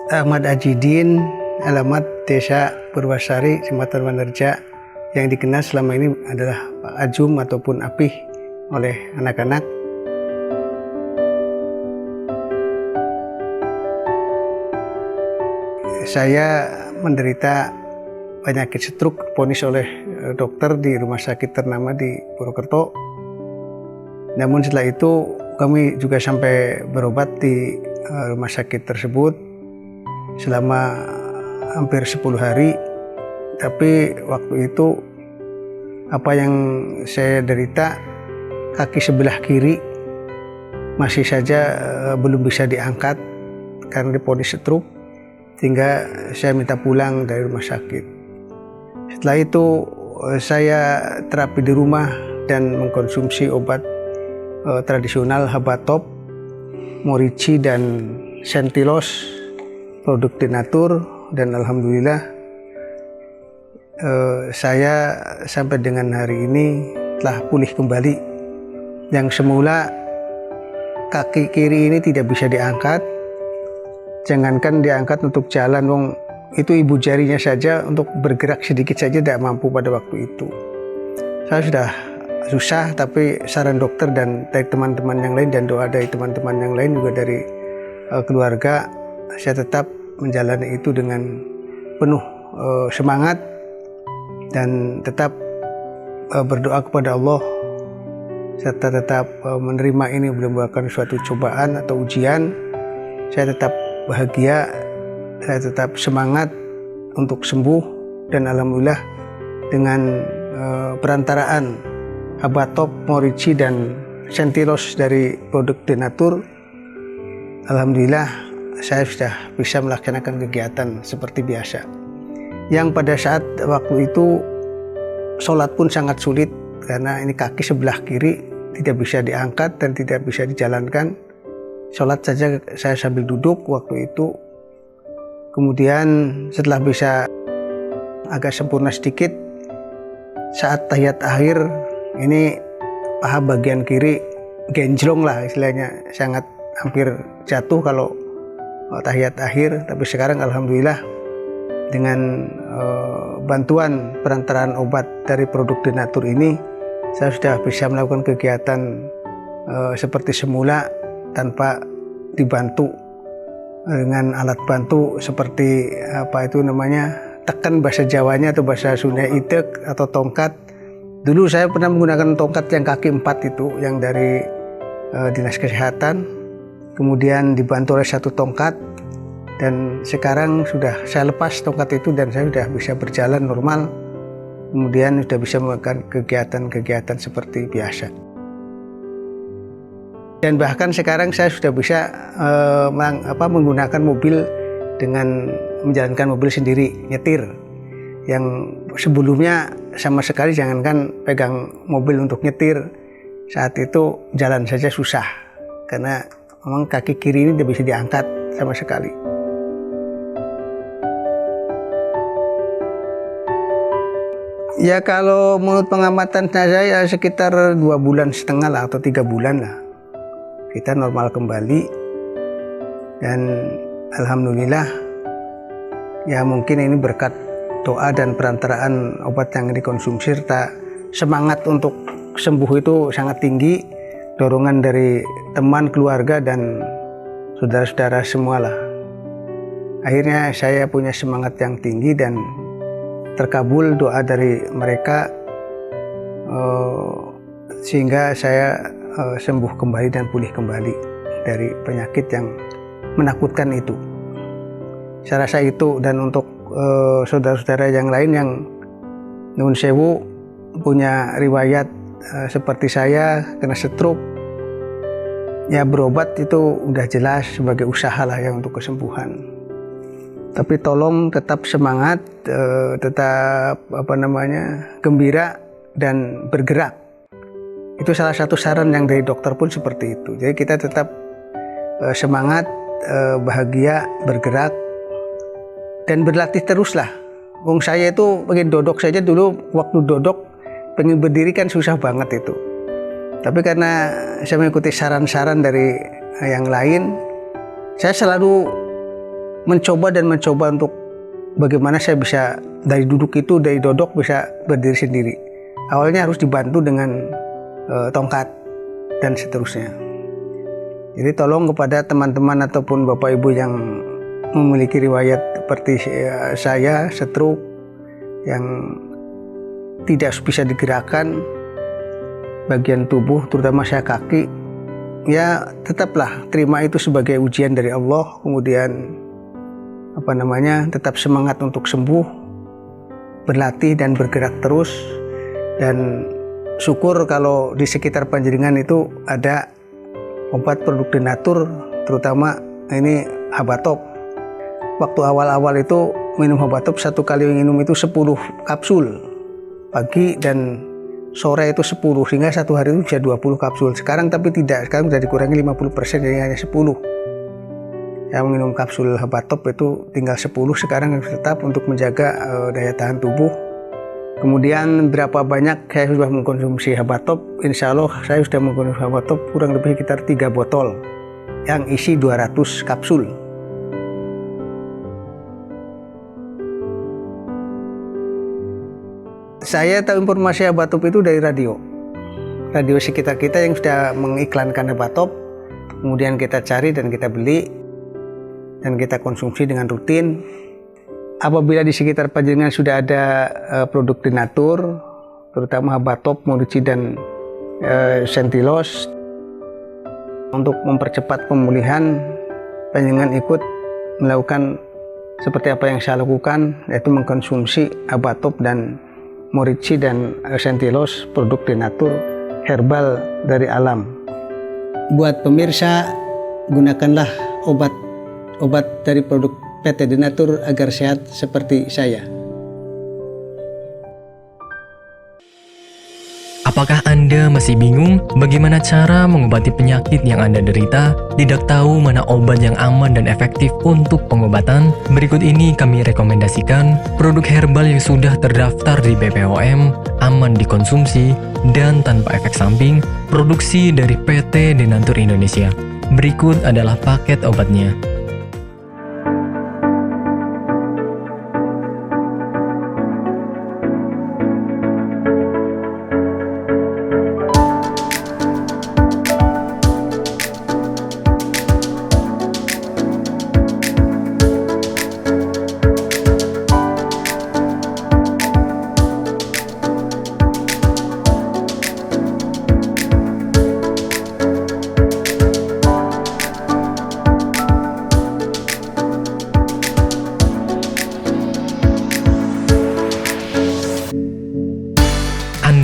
Ahmad Ajidin, alamat Desa Purwasari, Kecamatan Wanerja, yang dikenal selama ini adalah Pak Ajum ataupun Apih oleh anak-anak. Saya menderita penyakit stroke, divonis oleh dokter di rumah sakit ternama di Purwokerto. Namun setelah itu kami juga sampai berobat di rumah sakit tersebut selama hampir 10 hari. Tapi waktu itu apa yang saya derita, kaki sebelah kiri masih saja belum bisa diangkat karena divonis stroke, sehingga saya minta pulang dari rumah sakit. Setelah itu saya terapi di rumah dan mengkonsumsi obat tradisional Habatop, Morici dan Sentilos, produk Denatur, dan alhamdulillah saya sampai dengan hari ini telah pulih kembali. Yang semula kaki kiri ini tidak bisa diangkat, jangankan diangkat untuk jalan, wong itu ibu jarinya saja untuk bergerak sedikit saja tidak mampu pada waktu itu. Saya sudah susah, tapi saran dokter dan dari teman-teman yang lain dan doa dari teman-teman yang lain juga dari keluarga, saya tetap menjalani itu dengan penuh semangat dan tetap berdoa kepada Allah, serta tetap menerima ini merupakan suatu cobaan atau ujian. Saya tetap bahagia, saya tetap semangat untuk sembuh, dan alhamdulillah dengan perantaraan Habatop, Morici dan Sentilos dari produk Denatur, alhamdulillah saya sudah bisa melaksanakan kegiatan seperti biasa. Yang pada saat waktu itu sholat pun sangat sulit karena ini kaki sebelah kiri tidak bisa diangkat dan tidak bisa dijalankan. Sholat saja saya sambil duduk waktu itu. Kemudian setelah bisa agak sempurna sedikit, saat tahiyat akhir ini paha bagian kiri genjlong lah istilahnya, sangat hampir jatuh kalau tahiyat akhir. Tapi sekarang alhamdulillah dengan bantuan perantaraan obat dari produk Denatur ini, saya sudah bisa melakukan kegiatan seperti semula tanpa dibantu dengan alat bantu seperti apa itu namanya, tekan bahasa Jawanya atau bahasa Sunda itek atau tongkat. Dulu saya pernah menggunakan tongkat yang kaki 4 itu yang dari Dinas Kesehatan, kemudian dibantu oleh satu tongkat, dan sekarang sudah saya lepas tongkat itu dan saya sudah bisa berjalan normal, kemudian sudah bisa melakukan kegiatan-kegiatan seperti biasa. Dan bahkan sekarang saya sudah bisa menggunakan mobil dengan menjalankan mobil sendiri, nyetir. Yang sebelumnya sama sekali jangankan pegang mobil untuk nyetir, saat itu jalan saja susah karena memang kaki kiri ini tidak bisa diangkat sama sekali. Ya kalau menurut pengamatan saya sekitar 2,5 bulan lah atau 3 bulan lah kita normal kembali, dan alhamdulillah ya mungkin ini berkat doa dan perantaraan obat yang dikonsumsi serta semangat untuk sembuh itu sangat tinggi, dorongan dari teman, keluarga dan saudara-saudara semualah. Akhirnya saya punya semangat yang tinggi dan terkabul doa dari mereka, sehingga saya sembuh kembali dan pulih kembali dari penyakit yang menakutkan itu. Saya rasa itu. Dan untuk saudara-saudara yang lain yang nyuwun sewu punya riwayat seperti saya kena stroke, ya berobat itu udah jelas sebagai usaha lah ya untuk kesembuhan. Tapi tolong tetap semangat, tetap gembira dan bergerak. Itu salah satu saran yang dari dokter pun seperti itu. Jadi kita tetap semangat, bahagia, bergerak, dan berlatih teruslah. Wong saya itu pengen dodok saja dulu, waktu dodok pengen berdiri kan susah banget itu. Tapi karena saya mengikuti saran-saran dari yang lain, saya selalu mencoba untuk bagaimana saya bisa dari dodok bisa berdiri sendiri. Awalnya harus dibantu dengan tongkat dan seterusnya. Jadi tolong kepada teman-teman ataupun bapak ibu yang memiliki riwayat seperti saya, stroke, yang tidak bisa digerakkan bagian tubuh, terutama saya kaki, ya tetaplah terima itu sebagai ujian dari Allah, kemudian tetap semangat untuk sembuh, berlatih dan bergerak terus, dan syukur kalau di sekitar Panjenengan itu ada obat produk Denatur, terutama ini Habatop. Waktu awal-awal itu minum Habatop, satu kali minum itu 10 kapsul pagi dan sore itu 10, sehingga satu hari itu bisa 20 kapsul. Sekarang tapi tidak, sekarang sudah dikurangi 50%, jadi hanya 10. Yang minum kapsul Habatop itu tinggal 10 sekarang, tetap untuk menjaga daya tahan tubuh. Kemudian berapa banyak saya sudah mengkonsumsi Habatop? Insya Allah saya sudah mengkonsumsi Habatop kurang lebih sekitar 3 botol yang isi 200 kapsul. Saya tahu informasi Habatop itu dari radio sekitar kita yang sudah mengiklankan Habatop, kemudian kita cari dan kita beli dan kita konsumsi dengan rutin. Apabila di sekitar Panjenengan sudah ada produk Denatur, terutama Habatop, Morici dan Sentilos, untuk mempercepat pemulihan, Panjenengan ikut melakukan seperti apa yang saya lakukan, yaitu mengkonsumsi Habatop dan Morici dan Sentilos, produk Denatur herbal dari alam. Buat pemirsa, gunakanlah obat dari produk PT Denatur agar sehat seperti saya. Apakah Anda masih bingung bagaimana cara mengobati penyakit yang Anda derita? Tidak tahu mana obat yang aman dan efektif untuk pengobatan? Berikut ini kami rekomendasikan produk herbal yang sudah terdaftar di BPOM, aman dikonsumsi, dan tanpa efek samping, produksi dari PT Denatur Indonesia. Berikut adalah paket obatnya.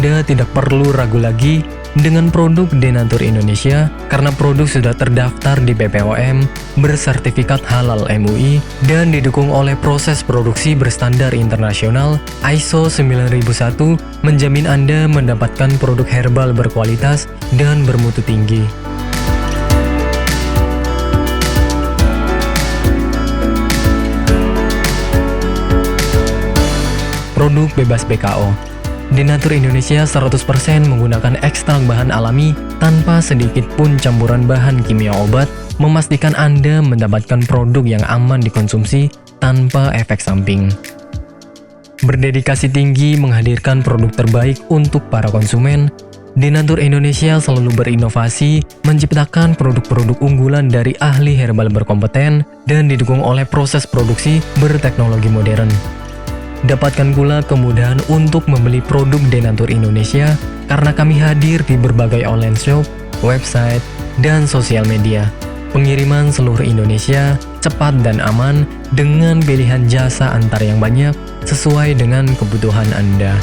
Anda tidak perlu ragu lagi dengan produk Denatur Indonesia karena produk sudah terdaftar di BPOM, bersertifikat halal MUI, dan didukung oleh proses produksi berstandar internasional ISO 9001, menjamin Anda mendapatkan produk herbal berkualitas dan bermutu tinggi. Produk bebas BKO. Denatur Indonesia 100% menggunakan ekstrak bahan alami tanpa sedikit pun campuran bahan kimia obat, memastikan Anda mendapatkan produk yang aman dikonsumsi tanpa efek samping. Berdedikasi tinggi menghadirkan produk terbaik untuk para konsumen, Denatur Indonesia selalu berinovasi, menciptakan produk-produk unggulan dari ahli herbal berkompeten dan didukung oleh proses produksi berteknologi modern. Dapatkan pula kemudahan untuk membeli produk Denatur Indonesia karena kami hadir di berbagai online shop, website, dan sosial media. Pengiriman seluruh Indonesia cepat dan aman dengan pilihan jasa antar yang banyak sesuai dengan kebutuhan Anda.